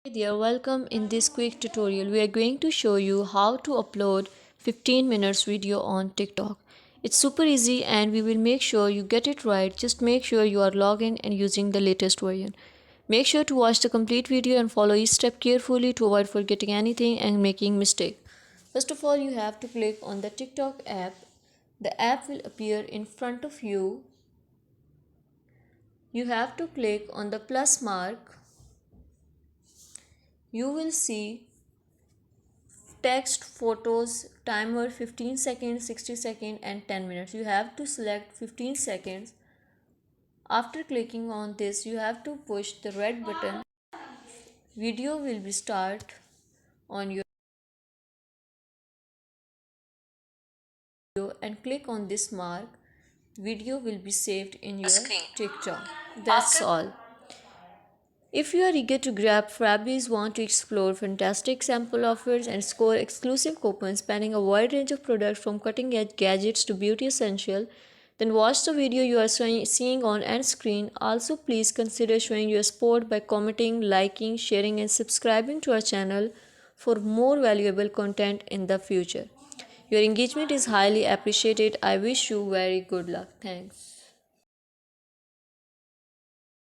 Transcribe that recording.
Hi there, welcome. In this quick tutorial we are going to show you how to upload 15 minutes video on TikTok. It's super easy and we will make sure you get it right. Just make sure you are logged in and using the latest version. Make sure to watch the complete video and follow each step carefully to avoid forgetting anything and making mistake. First of all, you have to click on the TikTok app. The app will appear in front of you. You have to click on the plus mark. You will see text, photos, timer 15 seconds, 60 seconds and 10 minutes. You have to select 15 seconds. After clicking on this, you have to push the red button. Video will be start on your video and click on this mark. Video will be saved in your TikTok. That's all. If you are eager to grab freebies, want to explore fantastic sample offers and score exclusive coupons spanning a wide range of products from cutting-edge gadgets to beauty essential, then watch the video you are seeing on end screen. Also, please consider showing your support by commenting, liking, sharing and subscribing to our channel for more valuable content in the future. Your engagement is highly appreciated. I wish you very good luck. Thanks.